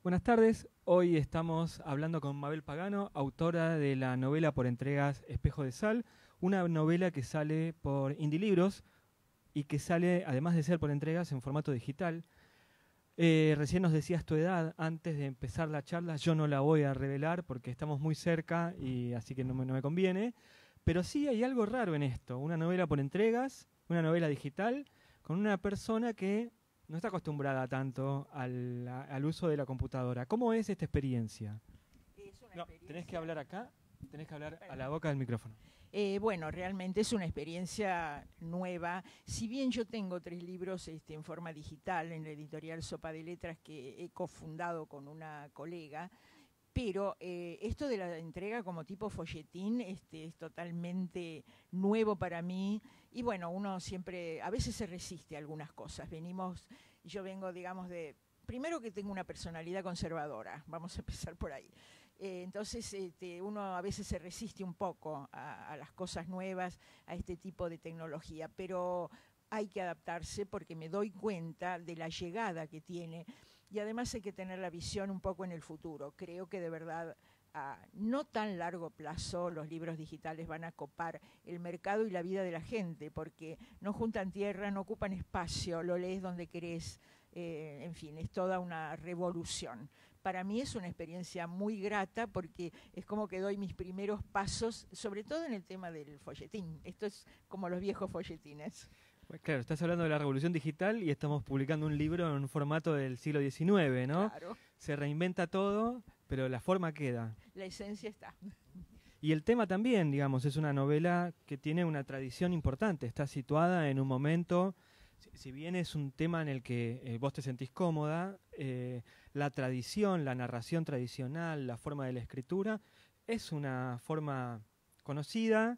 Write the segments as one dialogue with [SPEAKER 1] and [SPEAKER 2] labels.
[SPEAKER 1] Buenas tardes, hoy estamos hablando con Mabel Pagano, autora de la novela por entregas Espejo de Sal, una novela que sale por Indie Libros y que sale, además de ser por entregas, en formato digital. Recién nos decías tu edad, antes de empezar la charla, yo no la voy a revelar porque estamos muy cerca y así que no me conviene, pero sí hay algo raro en esto, una novela por entregas, una novela digital, con una persona que no está acostumbrada tanto al uso de la computadora. ¿Cómo es esta experiencia?
[SPEAKER 2] Es una
[SPEAKER 1] No,
[SPEAKER 2] experiencia.
[SPEAKER 1] tenés que hablar acá, tenés que hablar a la boca del micrófono.
[SPEAKER 2] Bueno, realmente es una experiencia nueva. Si bien yo tengo 3 libros en forma digital en la editorial Sopa de Letras que he cofundado con una colega, pero esto de la entrega como tipo folletín es totalmente nuevo para mí. Y bueno, uno siempre, a veces se resiste a algunas cosas. Yo vengo, digamos, primero que tengo una personalidad conservadora, vamos a empezar por ahí. Entonces uno a veces se resiste un poco a las cosas nuevas, a este tipo de tecnología, pero hay que adaptarse porque me doy cuenta de la llegada que tiene y además hay que tener la visión un poco en el futuro. Creo que de verdad a no tan largo plazo los libros digitales van a copar el mercado y la vida de la gente porque no juntan tierra, no ocupan espacio, lo lees donde querés, en fin, es toda una revolución. Para mí es una experiencia muy grata porque es como que doy mis primeros pasos, sobre todo en el tema del folletín. Esto es como los viejos folletines.
[SPEAKER 1] Pues claro, estás hablando de la revolución digital y estamos publicando un libro en un formato del siglo XIX, ¿no?
[SPEAKER 2] Claro,
[SPEAKER 1] Se reinventa todo, pero la forma queda.
[SPEAKER 2] la esencia está.
[SPEAKER 1] Y el tema también, digamos, es una novela que tiene una tradición importante, está situada en un momento, si bien es un tema en el que vos te sentís cómoda, la tradición, la narración tradicional, la forma de la escritura, es una forma conocida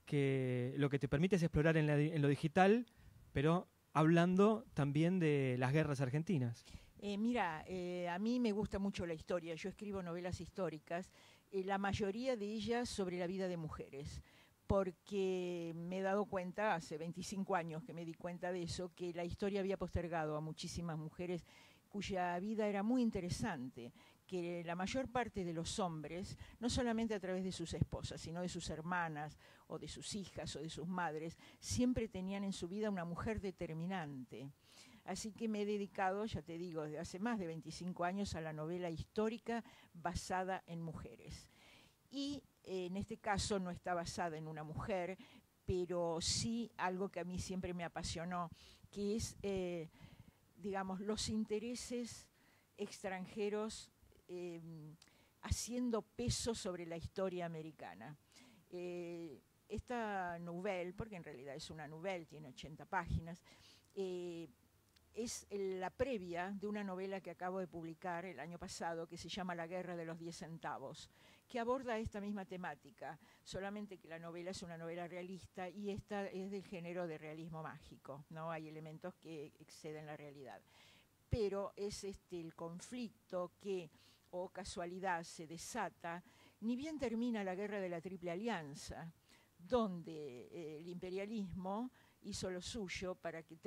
[SPEAKER 1] que lo que te permite es explorar en lo digital, pero hablando también de las guerras argentinas.
[SPEAKER 2] Mira, a mí me gusta mucho la historia. Yo escribo novelas históricas, la mayoría de ellas sobre la vida de mujeres, porque me he dado cuenta, hace 25 años que me di cuenta de eso, que la historia había postergado a muchísimas mujeres cuya vida era muy interesante, que la mayor parte de los hombres, no solamente a través de sus esposas, sino de sus hermanas o de sus hijas o de sus madres, siempre tenían en su vida una mujer determinante. Así que me he dedicado, ya te digo, desde hace más de 25 años a la novela histórica basada en mujeres. Y en este caso no está basada en una mujer, pero sí algo que a mí siempre me apasionó, que es, digamos, los intereses extranjeros eh, haciendo peso sobre la historia americana. Esta novela, porque en realidad es una novela, tiene 80 páginas, es la previa de una novela que acabo de publicar el año pasado que se llama La Guerra de los 10 centavos, que aborda esta misma temática, solamente que la novela es una novela realista y esta es del género de realismo mágico, ¿no? Hay elementos que exceden la realidad. Pero es el conflicto que, o casualidad, se desata, ni bien termina la Guerra de la Triple Alianza, donde el imperialismo hizo lo suyo para que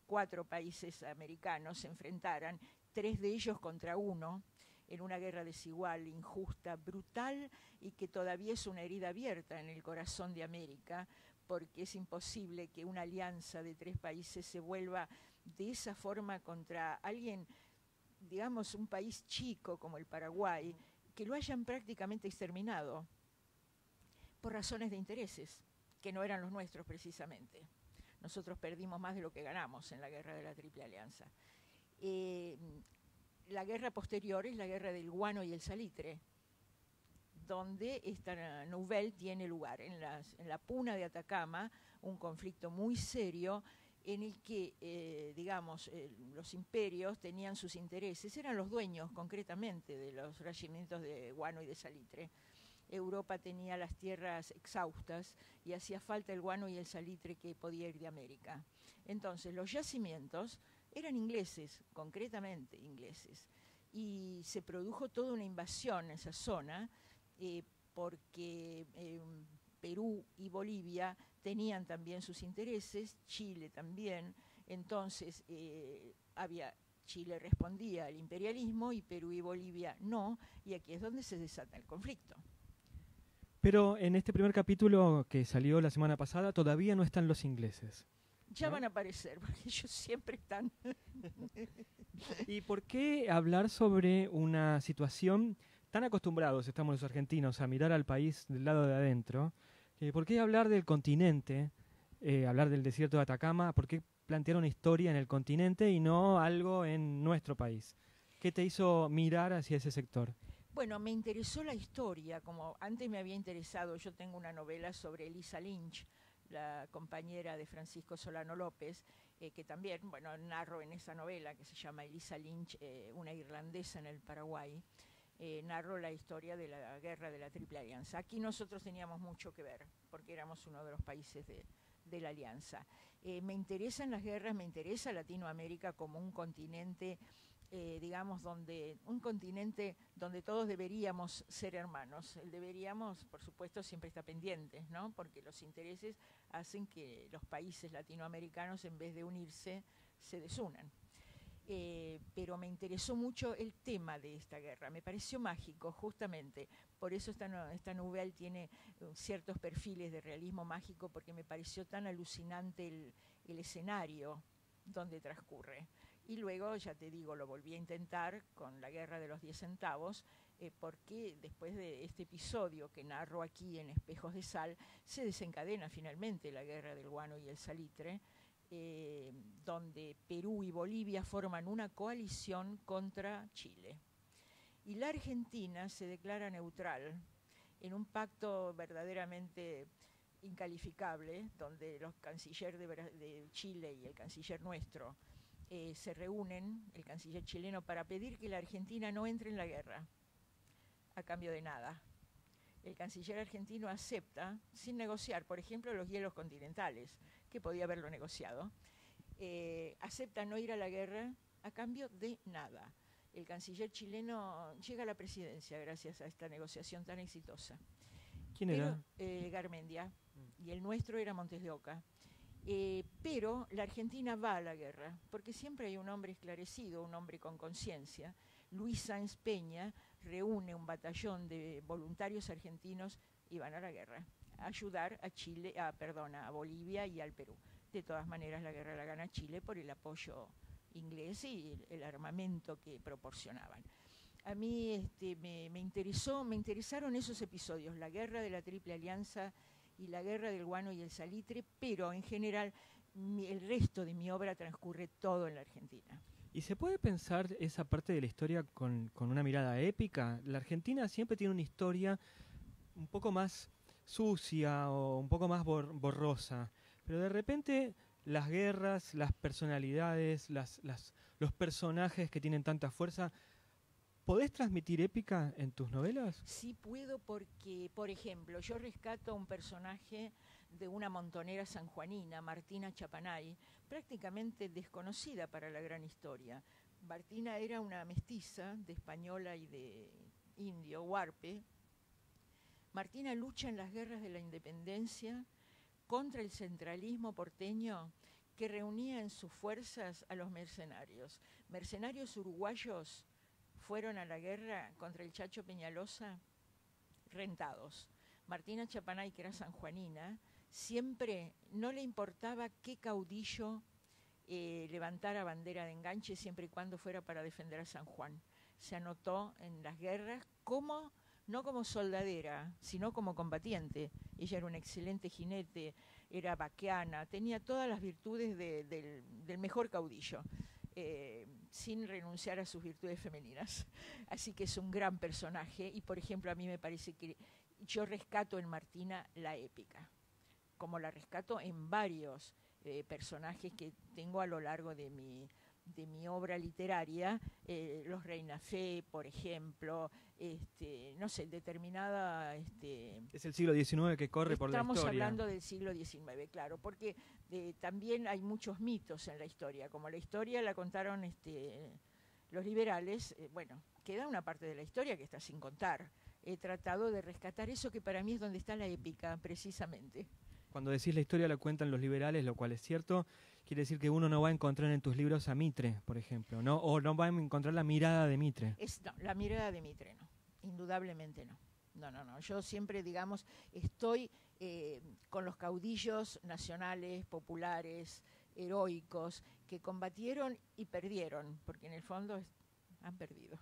[SPEAKER 2] 4 países americanos se enfrentaran, 3 de ellos contra 1, en una guerra desigual, injusta, brutal y que todavía es una herida abierta en el corazón de América, porque es imposible que una alianza de 3 países se vuelva de esa forma contra alguien, digamos, un país chico como el Paraguay, que lo hayan prácticamente exterminado por razones de intereses, que no eran los nuestros precisamente. Nosotros perdimos más de lo que ganamos en la guerra de la Triple Alianza. La guerra posterior es la guerra del guano y el salitre, donde esta novela tiene lugar en la puna de Atacama, un conflicto muy serio en el que, digamos, los imperios tenían sus intereses, eran los dueños concretamente de los regimientos de guano y de salitre. Europa tenía las tierras exhaustas y hacía falta el guano y el salitre que podía ir de América. Entonces, los yacimientos eran ingleses, concretamente ingleses, y se produjo toda una invasión en esa zona eh, porque Perú y Bolivia tenían también sus intereses, Chile también, entonces había Chile respondía al imperialismo y Perú y Bolivia no, y aquí es donde se desata el conflicto.
[SPEAKER 1] Pero en este primer capítulo que salió la semana pasada todavía no están los ingleses.
[SPEAKER 2] Ya
[SPEAKER 1] ¿no?
[SPEAKER 2] van a aparecer, porque ellos siempre están.
[SPEAKER 1] ¿Y por qué hablar sobre una situación tan acostumbrados estamos los argentinos a mirar al país del lado de adentro? ¿Por qué hablar del continente, hablar del desierto de Atacama? ¿Por qué plantear una historia en el continente y no algo en nuestro país? ¿Qué te hizo mirar hacia ese sector?
[SPEAKER 2] Bueno, me interesó la historia, como antes me había interesado, yo tengo una novela sobre Elisa Lynch, la compañera de Francisco Solano López, que también, bueno, narro en esa novela que se llama Elisa Lynch, una irlandesa en el Paraguay, narro la historia de la guerra de la Triple Alianza. Aquí nosotros teníamos mucho que ver, porque éramos uno de los países de la Alianza. Me interesan las guerras, me interesa Latinoamérica como un continente, digamos, un continente donde todos deberíamos ser hermanos. El deberíamos, por supuesto, siempre está pendiente, ¿no? Porque los intereses hacen que los países latinoamericanos, en vez de unirse, se desunan. Pero me interesó mucho el tema de esta guerra, me pareció mágico, justamente. Por eso esta novela tiene ciertos perfiles de realismo mágico, porque me pareció tan alucinante el escenario donde transcurre. Y luego, ya te digo, lo volví a intentar con la Guerra de los 10 centavos, porque después de este episodio que narro aquí en Espejos de Sal, se desencadena finalmente la Guerra del Guano y el Salitre, donde Perú y Bolivia forman una coalición contra Chile. Y la Argentina se declara neutral en un pacto verdaderamente incalificable, donde los cancilleres de Chile y el canciller nuestro se reúnen, el canciller chileno, para pedir que la Argentina no entre en la guerra, a cambio de nada. El canciller argentino acepta, sin negociar, por ejemplo, los hielos continentales, que podía haberlo negociado, acepta no ir a la guerra a cambio de nada. El canciller chileno llega a la presidencia gracias a esta negociación tan exitosa.
[SPEAKER 1] ¿Quién era?
[SPEAKER 2] Garmendia, y el nuestro era Montes de Oca. Pero la Argentina va a la guerra, porque siempre hay un hombre esclarecido, un hombre con conciencia. Luis Sáenz Peña reúne un batallón de voluntarios argentinos y van a la guerra, a ayudar a Chile, a Bolivia y al Perú. De todas maneras, la guerra la gana Chile por el apoyo inglés y el armamento que proporcionaban. A mí me interesaron esos episodios, la guerra de la Triple Alianza y la guerra del Guano y el Salitre, pero en general el resto de mi obra transcurre todo en la Argentina.
[SPEAKER 1] ¿Y se puede pensar esa parte de la historia con una mirada épica? La Argentina siempre tiene una historia un poco más sucia o un poco más borrosa, pero de repente las guerras, las personalidades, los personajes que tienen tanta fuerza, ¿podés transmitir épica en tus novelas?
[SPEAKER 2] Sí puedo, porque, por ejemplo, yo rescato a un personaje de una montonera sanjuanina, Martina Chapanay, prácticamente desconocida para la gran historia. Martina era una mestiza de española y de indio, huarpe. Martina lucha en las guerras de la independencia contra el centralismo porteño, que reunía en sus fuerzas a los mercenarios. Mercenarios uruguayos fueron a la guerra contra el Chacho Peñalosa rentados. Martina Chapanay, que era sanjuanina, siempre no le importaba qué caudillo levantara bandera de enganche, siempre y cuando fuera para defender a San Juan. Se anotó en las guerras no como soldadera, sino como combatiente. Ella era un excelente jinete, era vaqueana, tenía todas las virtudes del mejor caudillo. Sin renunciar a sus virtudes femeninas. Así que es un gran personaje y, por ejemplo, a mí me parece que yo rescato en Martina la épica, como la rescato en varios personajes que tengo a lo largo de mi obra literaria, los Reina Fe, por ejemplo, no sé, determinada...
[SPEAKER 1] Es el siglo XIX que corre por la historia.
[SPEAKER 2] Estamos hablando del siglo XIX, claro, porque también hay muchos mitos en la historia. Como la historia la contaron los liberales, bueno, queda una parte de la historia que está sin contar. He tratado de rescatar eso, que para mí es donde está la épica, precisamente.
[SPEAKER 1] Cuando decís la historia la cuentan los liberales, lo cual es cierto. Quiere decir que uno no va a encontrar en tus libros a Mitre, por ejemplo, ¿no? O no va a encontrar la mirada de Mitre.
[SPEAKER 2] No, la mirada de Mitre no, indudablemente no. No. Yo siempre, digamos, estoy con los caudillos nacionales, populares, heroicos, que combatieron y perdieron, porque en el fondo han perdido.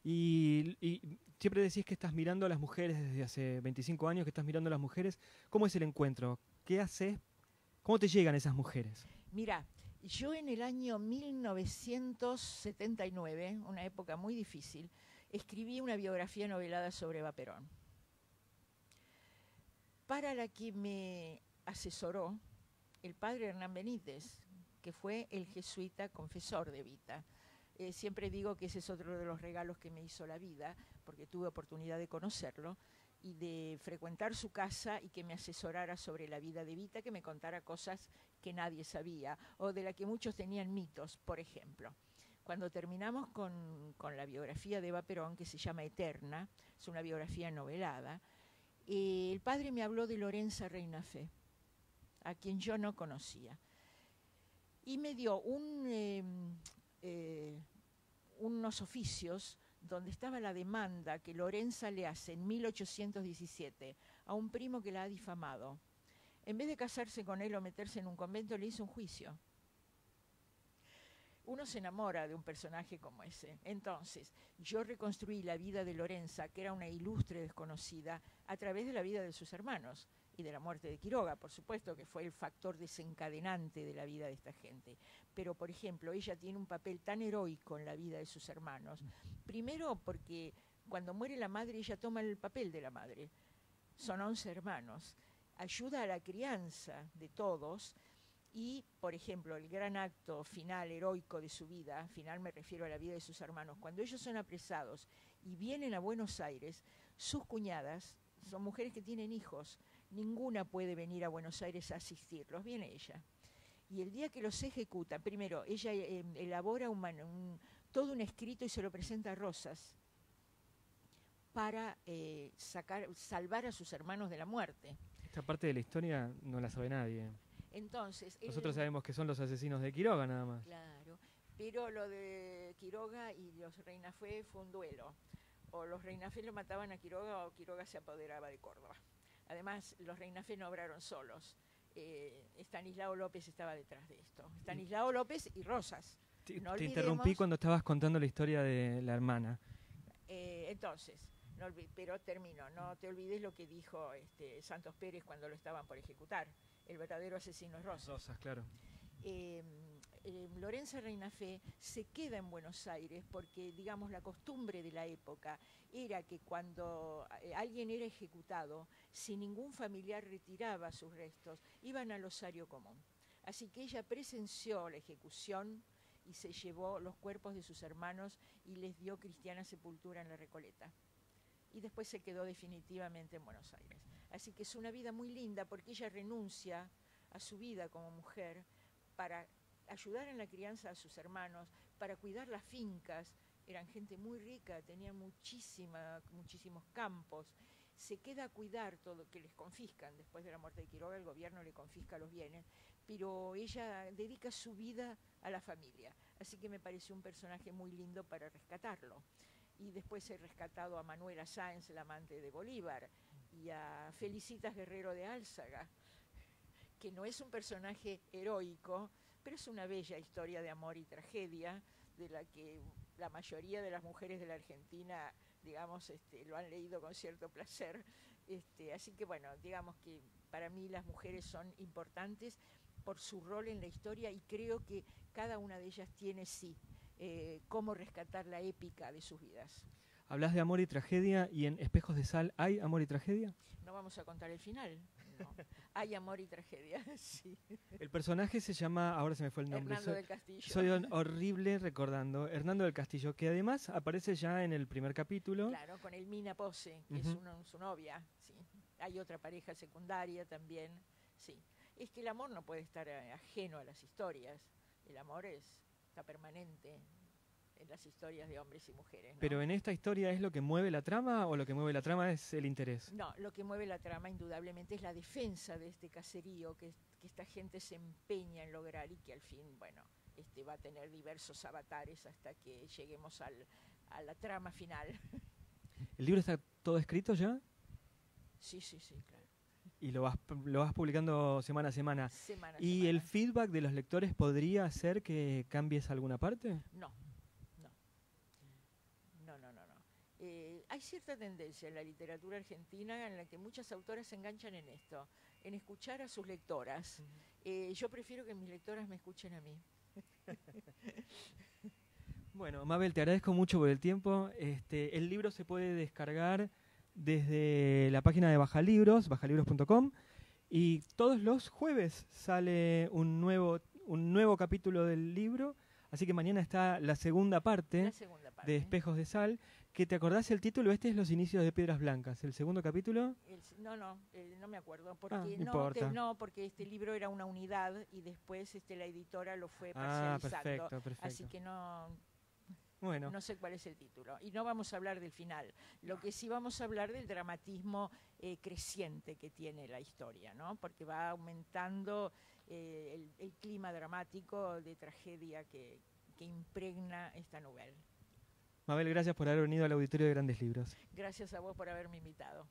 [SPEAKER 1] Y siempre decís que estás mirando a las mujeres desde hace 25 años, que estás mirando a las mujeres. ¿Cómo es el encuentro? ¿Qué haces? ¿Cómo te llegan esas mujeres?
[SPEAKER 2] Mira, yo en el año 1979, una época muy difícil, escribí una biografía novelada sobre Eva Perón, para la que me asesoró el padre Hernán Benítez, que fue el jesuita confesor de Evita. Siempre digo que ese es otro de los regalos que me hizo la vida, porque tuve oportunidad de conocerlo y de frecuentar su casa y que me asesorara sobre la vida de Evita, que me contara cosas que nadie sabía o de la que muchos tenían mitos, por ejemplo. Cuando terminamos con la biografía de Eva Perón, que se llama Eterna, es una biografía novelada, el padre me habló de Lorenza Reinafé, a quien yo no conocía, y me dio unos oficios donde estaba la demanda que Lorenza le hace en 1817 a un primo que la ha difamado. En vez de casarse con él o meterse en un convento, le hizo un juicio. Uno se enamora de un personaje como ese. Entonces, yo reconstruí la vida de Lorenza, que era una ilustre desconocida, a través de la vida de sus hermanos y de la muerte de Quiroga, por supuesto, que fue el factor desencadenante de la vida de esta gente. Pero, por ejemplo, ella tiene un papel tan heroico en la vida de sus hermanos. Primero porque cuando muere la madre, ella toma el papel de la madre. Son 11 hermanos. Ayuda a la crianza de todos. Y, por ejemplo, el gran acto final heroico de su vida, final me refiero a la vida de sus hermanos, cuando ellos son apresados y vienen a Buenos Aires, sus cuñadas son mujeres que tienen hijos, ninguna puede venir a Buenos Aires a asistirlos, viene ella. Y el día que los ejecuta, primero, ella elabora todo un escrito y se lo presenta a Rosas para salvar a sus hermanos de la muerte.
[SPEAKER 1] Esta parte de la historia no la sabe nadie.
[SPEAKER 2] Entonces,
[SPEAKER 1] nosotros sabemos que son los asesinos de Quiroga nada más.
[SPEAKER 2] Claro, pero lo de Quiroga y los Reinafé fue un duelo. O los Reinafé lo mataban a Quiroga o Quiroga se apoderaba de Córdoba. Además, los Reinafé no obraron solos. Estanislao López estaba detrás de esto. Estanislao López y Rosas.
[SPEAKER 1] Te interrumpí cuando estabas contando la historia de la hermana.
[SPEAKER 2] Entonces, pero termino. No te olvides lo que dijo Santos Pérez cuando lo estaban por ejecutar. El verdadero asesino es Rosas.
[SPEAKER 1] Rosas, claro.
[SPEAKER 2] Lorenza Reinafé se queda en Buenos Aires porque, digamos, la costumbre de la época era que cuando alguien era ejecutado, si ningún familiar retiraba sus restos, iban al osario común. Así que ella presenció la ejecución y se llevó los cuerpos de sus hermanos y les dio cristiana sepultura en la Recoleta. Y después se quedó definitivamente en Buenos Aires. Así que es una vida muy linda porque ella renuncia a su vida como mujer para ayudar en la crianza a sus hermanos, para cuidar las fincas. Eran gente muy rica, tenían muchísimos campos. Se queda a cuidar todo, que les confiscan. Después de la muerte de Quiroga, el gobierno le confisca los bienes, pero ella dedica su vida a la familia. Así que me pareció un personaje muy lindo para rescatarlo. Y después he rescatado a Manuela Sáenz, la amante de Bolívar, y a Felicitas Guerrero de Álzaga, que no es un personaje heroico, pero es una bella historia de amor y tragedia, de la que la mayoría de las mujeres de la Argentina, digamos, lo han leído con cierto placer. Así que bueno, digamos que para mí las mujeres son importantes por su rol en la historia y creo que cada una de ellas tiene cómo rescatar la épica de sus vidas.
[SPEAKER 1] Hablas de amor y tragedia, y en Espejos de Sal, ¿hay amor y tragedia?
[SPEAKER 2] No vamos a contar el final, no. Hay amor y tragedia, sí.
[SPEAKER 1] El personaje se llama, ahora se me fue el nombre.
[SPEAKER 2] Hernando del Castillo.
[SPEAKER 1] Soy horrible recordando. Hernando del Castillo, que además aparece ya en el primer capítulo.
[SPEAKER 2] Claro, con Elmina Pose, que es su novia, sí. Hay otra pareja secundaria también, sí. Es que el amor no puede estar ajeno a las historias. El amor está permanente en las historias de hombres y mujeres, ¿no?
[SPEAKER 1] Pero en esta historia, ¿es lo que mueve la trama o lo que mueve la trama es el interés?
[SPEAKER 2] No, lo que mueve la trama indudablemente es la defensa de este caserío que esta gente se empeña en lograr y que al fin, bueno, va a tener diversos avatares hasta que lleguemos a la trama final.
[SPEAKER 1] ¿El libro está todo escrito ya?
[SPEAKER 2] Sí, claro.
[SPEAKER 1] Y lo vas publicando semana a semana. ¿Y
[SPEAKER 2] semana.
[SPEAKER 1] el feedback de los lectores podría hacer que cambies alguna parte?
[SPEAKER 2] No. Hay cierta tendencia en la literatura argentina en la que muchas autoras se enganchan en esto, en escuchar a sus lectoras. Yo prefiero que mis lectoras me escuchen a mí.
[SPEAKER 1] Bueno, Mabel, te agradezco mucho por el tiempo. El libro se puede descargar desde la página de Bajalibros, bajalibros.com, y todos los jueves sale un nuevo capítulo del libro, así que mañana está la segunda parte de Espejos de Sal. ¿Que te acordás el título? Este es Los inicios de Piedras Blancas. ¿El segundo capítulo?
[SPEAKER 2] No me acuerdo. Porque, porque este libro era una unidad y después la editora lo fue parcializando.
[SPEAKER 1] Perfecto.
[SPEAKER 2] Así que no sé cuál es el título. Y no vamos a hablar del final. Lo que sí vamos a hablar del dramatismo creciente que tiene la historia, ¿no? Porque va aumentando el clima dramático de tragedia que impregna esta novela.
[SPEAKER 1] Mabel, gracias por haber venido al auditorio de Grandes Libros.
[SPEAKER 2] Gracias a vos por haberme invitado.